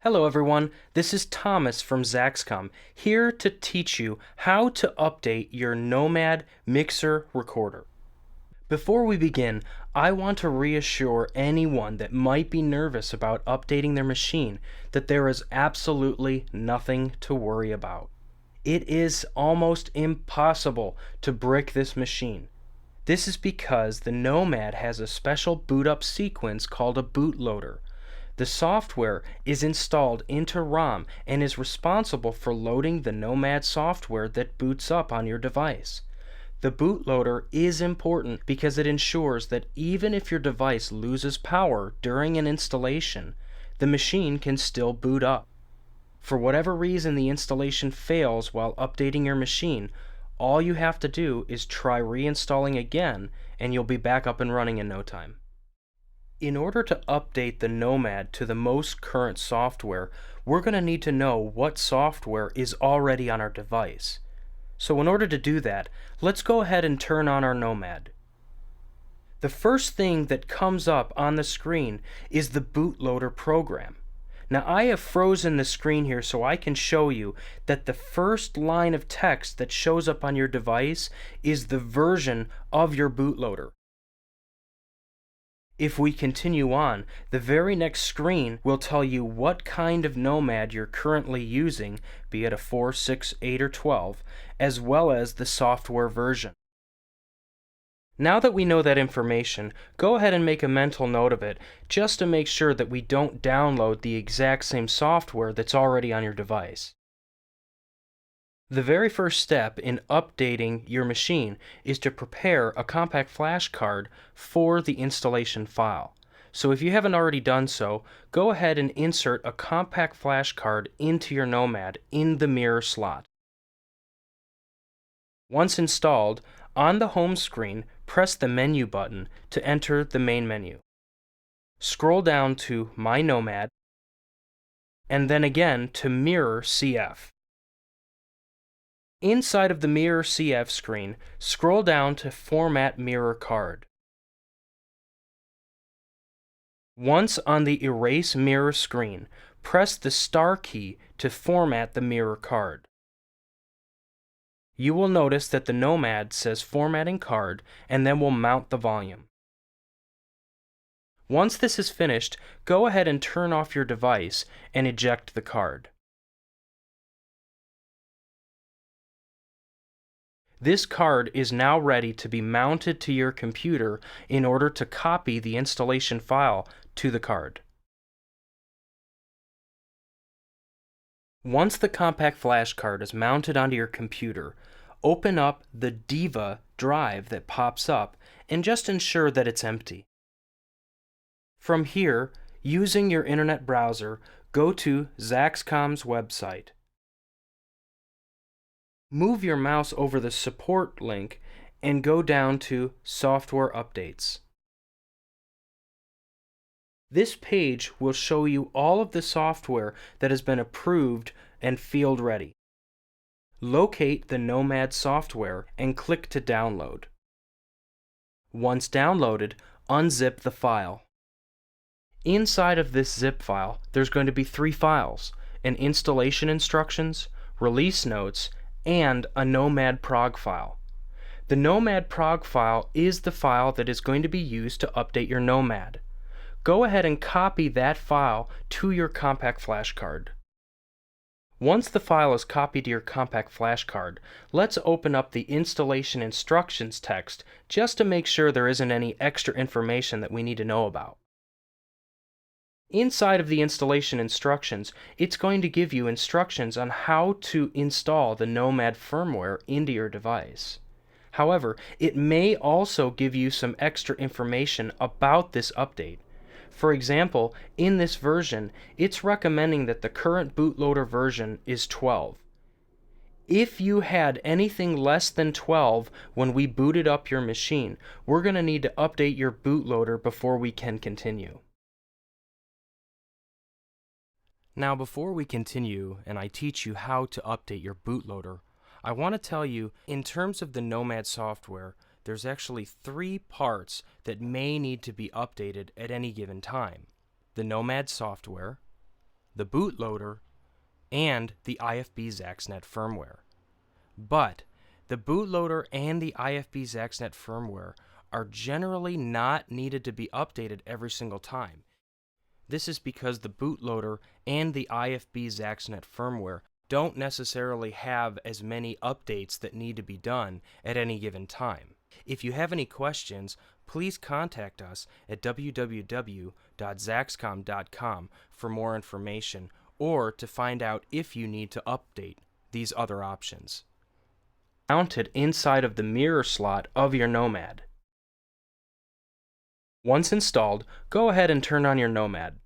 Hello everyone, this is Thomas from Zaxcom, here to teach you how to update your Nomad mixer recorder. Before we begin, I want to reassure anyone that might be nervous about updating their machine that there is absolutely nothing to worry about. It is almost impossible to brick this machine. This is because the Nomad has a special boot up sequence called a bootloader. The software is installed into ROM and is responsible for loading the Nomad software that boots up on your device. The bootloader is important because it ensures that even if your device loses power during an installation, the machine can still boot up. For whatever reason the installation fails while updating your machine, all you have to do is try reinstalling again and you'll be back up and running in no time. In order to update the Nomad to the most current software, we're going to need to know what software is already on our device. So in order to do that, let's go ahead and turn on our Nomad. The first thing that comes up on the screen is the Bootloader program. Now I have frozen the screen here so I can show you that the first line of text that shows up on your device is the version of your bootloader. If we continue on, the very next screen will tell you what kind of Nomad you're currently using, be it a 4, 6, 8, or 12, as well as the software version. Now that we know that information, go ahead and make a mental note of it, just to make sure that we don't download the exact same software that's already on your device. The very first step in updating your machine is to prepare a compact flash card for the installation file. So if you haven't already done so, go ahead and insert a compact flash card into your Nomad in the mirror slot. Once installed, on the home screen, press the menu button to enter the main menu. Scroll down to My Nomad, and then again to Mirror CF. Inside of the Mirror CF screen, scroll down to Format Mirror Card. Once on the Erase Mirror screen, press the star key to format the mirror card. You will notice that the Nomad says Formatting Card and then will mount the volume. Once this is finished, go ahead and turn off your device and eject the card. This card is now ready to be mounted to your computer in order to copy the installation file to the card. Once the compact flash card is mounted onto your computer, open up the Diva drive that pops up and just ensure that it's empty. From here, using your internet browser, go to Zaxcom's website. Move your mouse over the support link and go down to Software Updates. This page will show you all of the software that has been approved and field ready. Locate the Nomad software and click to download. Once downloaded, unzip the file. Inside of this zip file, there's going to be 3 files: an installation instructions, release notes, and a Nomad prog file. The Nomad prog file is the file that is going to be used to update your Nomad. Go ahead and copy that file to your compact flash card. Once the file is copied to your compact flash card, let's open up the installation instructions text just to make sure there isn't any extra information that we need to know about. Inside of the installation instructions, it's going to give you instructions on how to install the Nomad firmware into your device. However, it may also give you some extra information about this update. For example, in this version, it's recommending that the current bootloader version is 12. If you had anything less than 12 when we booted up your machine, we're going to need to update your bootloader before we can continue. Now, before we continue and I teach you how to update your bootloader, I want to tell you, in terms of the Nomad software, there's actually 3 parts that may need to be updated at any given time: the Nomad software, the bootloader, and the IFB Zaxnet firmware. But the bootloader and the IFB Zaxnet firmware are generally not needed to be updated every single time. This is because the bootloader and the IFB Zaxnet firmware don't necessarily have as many updates that need to be done at any given time. If you have any questions, please contact us at www.zaxcom.com for more information or to find out if you need to update these other options. Mounted inside of the mirror slot of your Nomad. Once installed, go ahead and turn on your Nomad.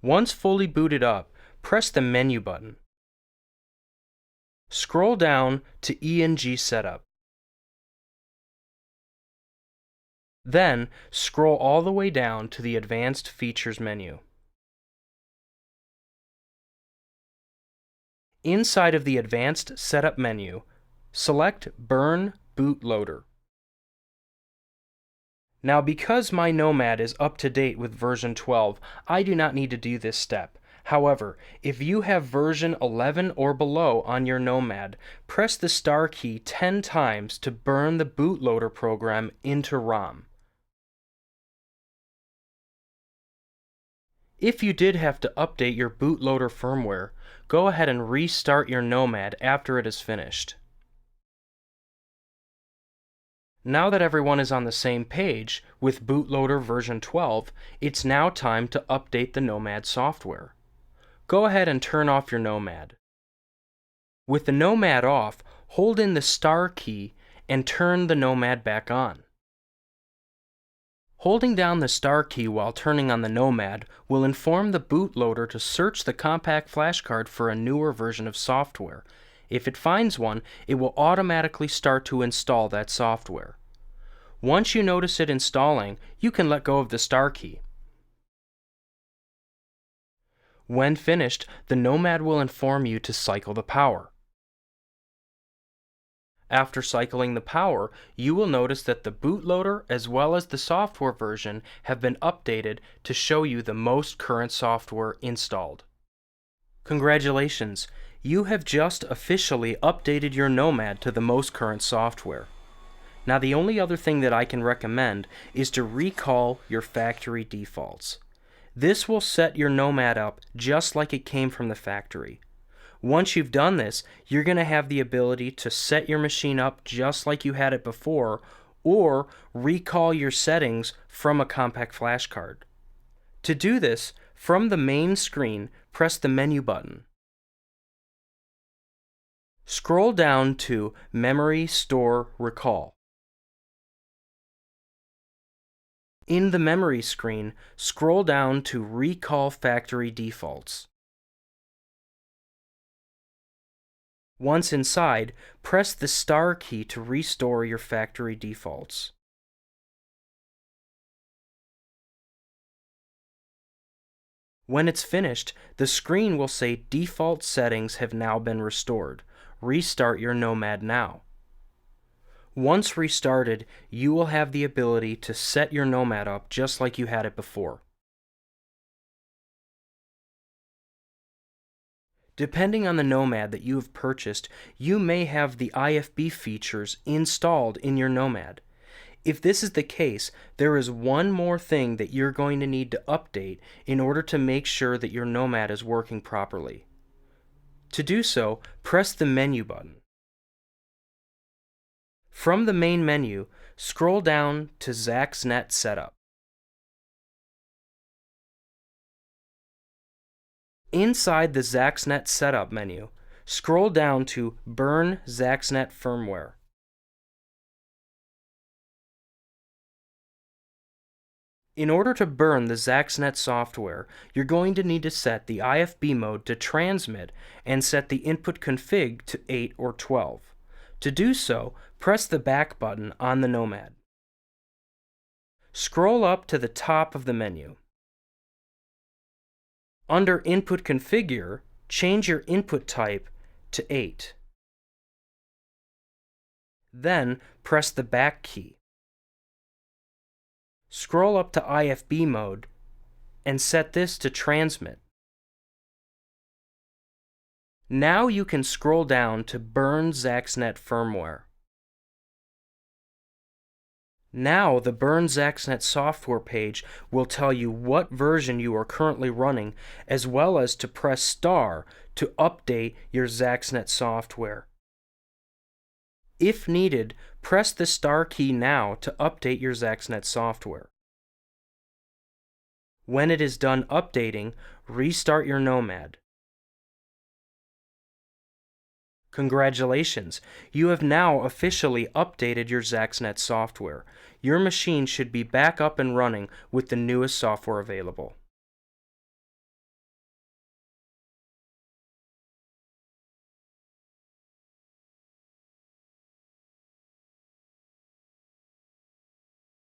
Once fully booted up, press the menu button. Scroll down to ENG Setup. Then, scroll all the way down to the Advanced Features menu. Inside of the Advanced Setup menu, select Burn Bootloader. Now, because my Nomad is up to date with version 12, I do not need to do this step. However, if you have version 11 or below on your Nomad, press the star key 10 times to burn the bootloader program into ROM. If you did have to update your bootloader firmware, go ahead and restart your Nomad after it is finished. Now that everyone is on the same page with bootloader version 12, it's now time to update the Nomad software. Go ahead and turn off your Nomad. With the Nomad off, hold in the star key and turn the Nomad back on. Holding down the star key while turning on the Nomad will inform the bootloader to search the compact flash card for a newer version of software. If it finds one, it will automatically start to install that software. Once you notice it installing, you can let go of the star key. When finished, the Nomad will inform you to cycle the power. After cycling the power, you will notice that the bootloader as well as the software version have been updated to show you the most current software installed. Congratulations! You have just officially updated your Nomad to the most current software. Now, the only other thing that I can recommend is to recall your factory defaults. This will set your Nomad up just like it came from the factory. Once you've done this, you're going to have the ability to set your machine up just like you had it before, or recall your settings from a compact flash card. To do this, from the main screen, press the menu button. Scroll down to Memory Store Recall. In the memory screen, scroll down to Recall Factory Defaults. Once inside, press the star key to restore your factory defaults. When it's finished, the screen will say Default settings have now been restored. Restart your Nomad now. Once restarted, you will have the ability to set your Nomad up just like you had it before. Depending on the Nomad that you have purchased, you may have the IFB features installed in your Nomad. If this is the case, there is one more thing that you're going to need to update in order to make sure that your Nomad is working properly. To do so, press the menu button. From the main menu, scroll down to Zaxnet Setup. Inside the Zaxnet Setup menu, scroll down to Burn Zaxnet Firmware. In order to burn the Zaxnet software, you're going to need to set the IFB mode to transmit and set the input config to 8 or 12. To do so, press the back button on the Nomad. Scroll up to the top of the menu. Under Input Configure, change your input type to 8. Then press the back key. Scroll up to IFB mode and set this to transmit. Now you can scroll down to Burn ZaxNet firmware. Now the Burn ZaxNet software page will tell you what version you are currently running, as well as to press star to update your ZaxNet software. If needed, press the star key now to update your ZaxNet software. When it is done updating, restart your Nomad. Congratulations! You have now officially updated your ZaxNet software. Your machine should be back up and running with the newest software available.